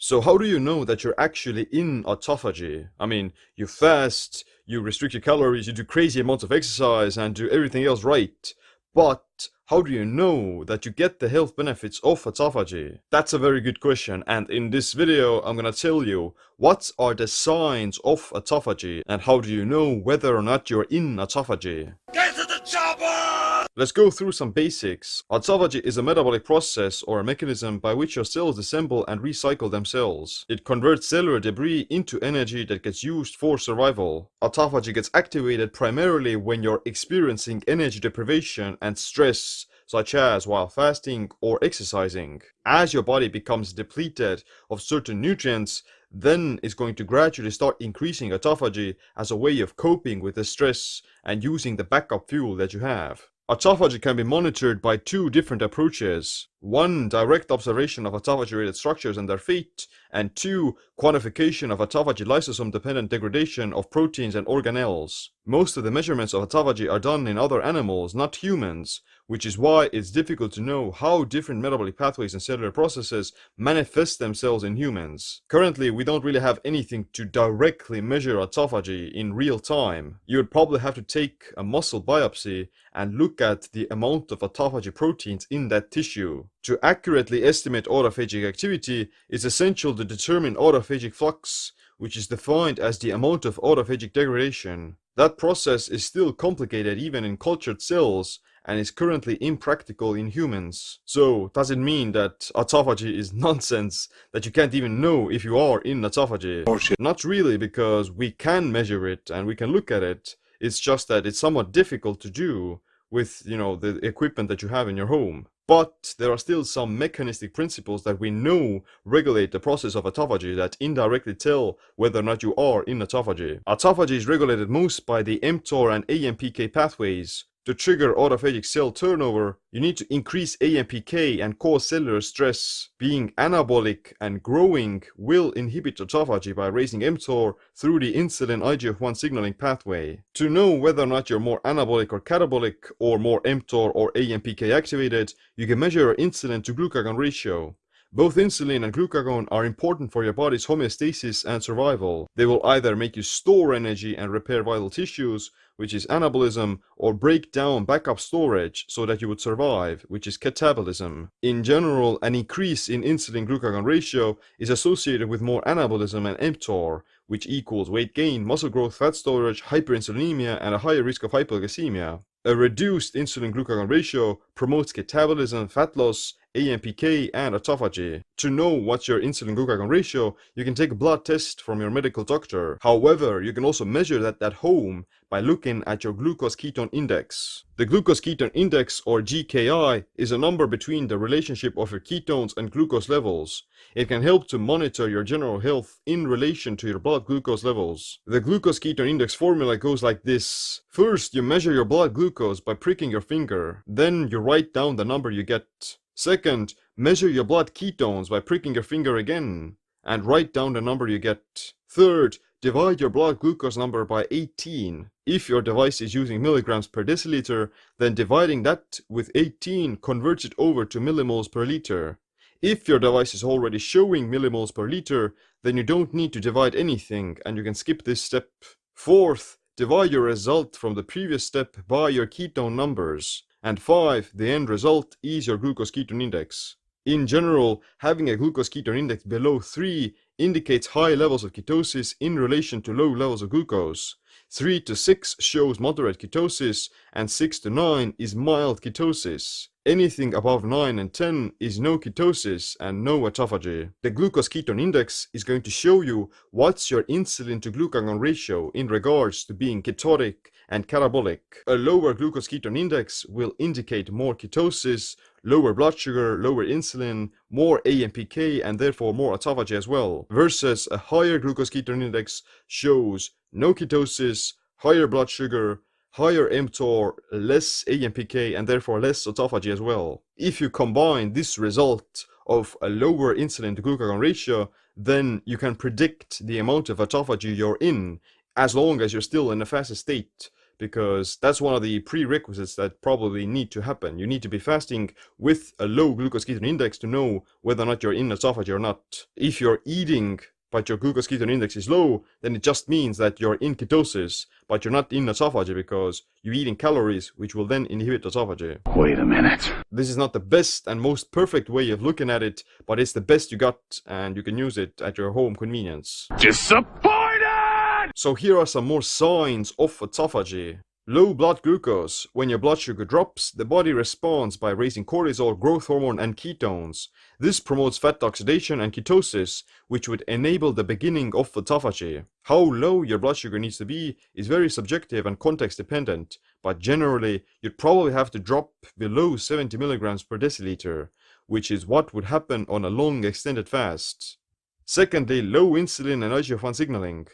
So how do you know that you're actually in autophagy? I mean, you fast, you restrict your calories, you do crazy amounts of exercise and do everything else right. But how do you know that you get the health benefits of autophagy? That's a very good question, and in this video I'm gonna tell you what are the signs of autophagy and how do you know whether or not you're in autophagy. Get to the chopper! Let's go through some basics. Autophagy is a metabolic process or a mechanism by which your cells assemble and recycle themselves. It converts cellular debris into energy that gets used for survival. Autophagy gets activated primarily when you're experiencing energy deprivation and stress, such as while fasting or exercising. As your body becomes depleted of certain nutrients, then it's going to gradually start increasing autophagy as a way of coping with the stress and using the backup fuel that you have. Autophagy can be monitored by two different approaches. One, direct observation of autophagy-related structures and their fate, and two, quantification of autophagy lysosome-dependent degradation of proteins and organelles. Most of the measurements of autophagy are done in other animals, not humans, which is why it's difficult to know how different metabolic pathways and cellular processes manifest themselves in humans. Currently, we don't really have anything to directly measure autophagy in real time. You would probably have to take a muscle biopsy and look at the amount of autophagy proteins in that tissue. To accurately estimate autophagic activity, it's essential to determine autophagic flux, which is defined as the amount of autophagic degradation. That process is still complicated even in cultured cells, and is currently impractical in humans. So, does it mean that autophagy is nonsense, that you can't even know if you are in autophagy? Bullshit. Not really, because we can measure it and we can look at it. It's just that it's somewhat difficult to do with, the equipment that you have in your home. But there are still some mechanistic principles that we know regulate the process of autophagy that indirectly tell whether or not you are in autophagy. Autophagy is regulated most by the mTOR and AMPK pathways. To trigger autophagic cell turnover, you need to increase AMPK and cause cellular stress. Being anabolic and growing will inhibit autophagy by raising mTOR through the insulin IGF-1 signaling pathway. To know whether or not you're more anabolic or catabolic, or more mTOR or AMPK activated, you can measure your insulin to glucagon ratio. Both insulin and glucagon are important for your body's homeostasis and survival. They will either make you store energy and repair vital tissues, which is anabolism, or break down backup storage so that you would survive, which is catabolism. In general, an increase in insulin-glucagon ratio is associated with more anabolism and mTOR, which equals weight gain, muscle growth, fat storage, hyperinsulinemia, and a higher risk of hypoglycemia. A reduced insulin-glucagon ratio promotes catabolism, fat loss, AMPK, and autophagy. To know what's your insulin-glucagon ratio, you can take a blood test from your medical doctor. However, you can also measure that at home by looking at your glucose-ketone index. The glucose-ketone index, or GKI, is a number between the relationship of your ketones and glucose levels. It can help to monitor your general health in relation to your blood glucose levels. The glucose-ketone index formula goes like this. First, you measure your blood glucose by pricking your finger. Then you write down the number you get. Second, measure your blood ketones by pricking your finger again, and write down the number you get. Third, divide your blood glucose number by 18. If your device is using milligrams per deciliter, then dividing that with 18 converts it over to millimoles per liter. If your device is already showing millimoles per liter, then you don't need to divide anything and you can skip this step. Fourth, divide your result from the previous step by your ketone numbers. And 5, the end result is your glucose-ketone index. In general, having a glucose-ketone index below 3 indicates high levels of ketosis in relation to low levels of glucose. 3 to 6 shows moderate ketosis, and 6 to 9 is mild ketosis. Anything above 9 and 10 is no ketosis and no autophagy. The glucose-ketone index is going to show you what's your insulin to glucagon ratio in regards to being ketotic and catabolic. A lower glucose-ketone index will indicate more ketosis, lower blood sugar, lower insulin, more AMPK, and therefore more autophagy as well, versus a higher glucose-ketone index shows no ketosis, higher blood sugar, higher mTOR, less AMPK, and therefore less autophagy as well. If you combine this result of a lower insulin to glucagon ratio, then you can predict the amount of autophagy you're in, as long as you're still in a fasted state, because that's one of the prerequisites that probably need to happen. You need to be fasting with a low glucose ketone index to know whether or not you're in autophagy or not. If you're eating but your glucose ketone index is low, then it just means that you're in ketosis, but you're not in autophagy because you're eating calories, which will then inhibit autophagy. Wait a minute. This is not the best and most perfect way of looking at it, but it's the best you got, and you can use it at your home convenience. Disappointed! So here are some more signs of autophagy. Low blood glucose. When your blood sugar drops, the body responds by raising cortisol, growth hormone, and ketones. This promotes fat oxidation and ketosis, which would enable the beginning of autophagy. How low your blood sugar needs to be is very subjective and context dependent, but generally you'd probably have to drop below 70 milligrams per deciliter, which is what would happen on a long extended fast. Secondly, low insulin and IGF-1 signaling.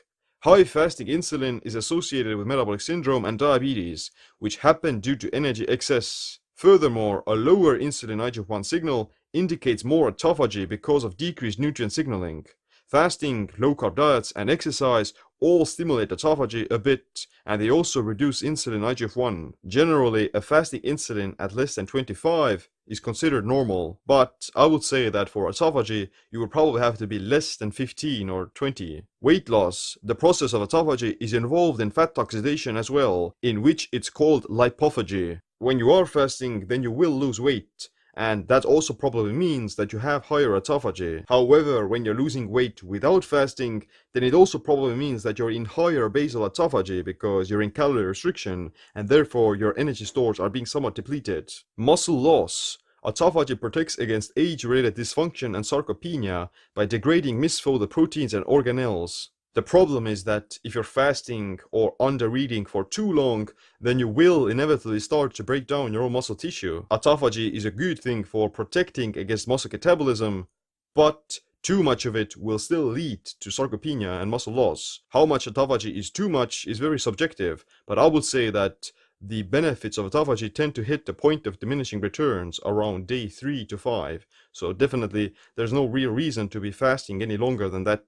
High fasting insulin is associated with metabolic syndrome and diabetes, which happen due to energy excess. Furthermore, a lower insulin IGF-1 signal indicates more autophagy because of decreased nutrient signaling. Fasting, low-carb diets, and exercise all stimulate autophagy a bit, and they also reduce insulin IGF-1. Generally, a fasting insulin at less than 25 is considered normal, but I would say that for autophagy, you would probably have to be less than 15 or 20. Weight loss. The process of autophagy is involved in fat oxidation as well, in which it's called lipophagy. When you are fasting, then you will lose weight, and that also probably means that you have higher autophagy. However, when you're losing weight without fasting, then it also probably means that you're in higher basal autophagy because you're in calorie restriction, and therefore your energy stores are being somewhat depleted. Muscle loss. Autophagy protects against age-related dysfunction and sarcopenia by degrading misfolded proteins and organelles. The problem is that if you're fasting or under-eating for too long, then you will inevitably start to break down your own muscle tissue. Autophagy is a good thing for protecting against muscle catabolism, but too much of it will still lead to sarcopenia and muscle loss. How much autophagy is too much is very subjective, but I would say that the benefits of autophagy tend to hit the point of diminishing returns around day 3 to 5, so definitely there's no real reason to be fasting any longer than that.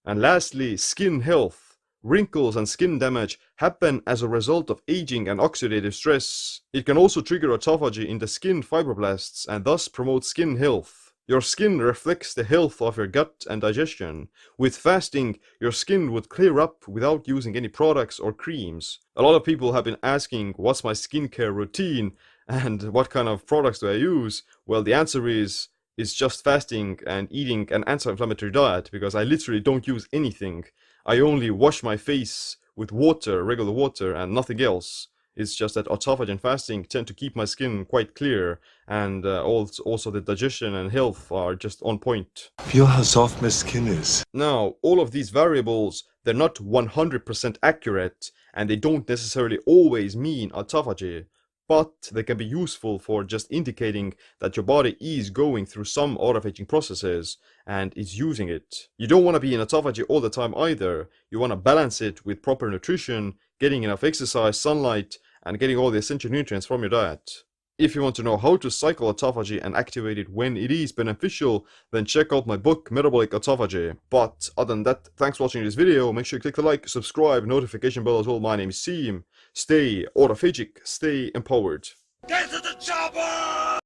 And lastly, skin health. Wrinkles and skin damage happen as a result of aging and oxidative stress. It can also trigger autophagy in the skin fibroblasts and thus promote skin health. Your skin reflects the health of your gut and digestion. With fasting, your skin would clear up without using any products or creams. A lot of people have been asking, what's my skincare routine and what kind of products do I use? Well, the answer is just fasting and eating an anti-inflammatory diet, because I literally don't use anything. I only wash my face with water, regular water, and nothing else. It's just that autophagy and fasting tend to keep my skin quite clear, and also the digestion and health are just on point. Feel how soft my skin is. Now, all of these variables, they're not 100% accurate, and they don't necessarily always mean autophagy, but they can be useful for just indicating that your body is going through some autophaging processes and is using it. You don't want to be in autophagy all the time either. You want to balance it with proper nutrition, getting enough exercise, sunlight, and getting all the essential nutrients from your diet. If you want to know how to cycle autophagy and activate it when it is beneficial, then check out my book, Metabolic Autophagy. But other than that, thanks for watching this video. Make sure you click the like, subscribe, notification bell as well. My name is Siim. Stay autophagic, stay empowered. Get to the chopper!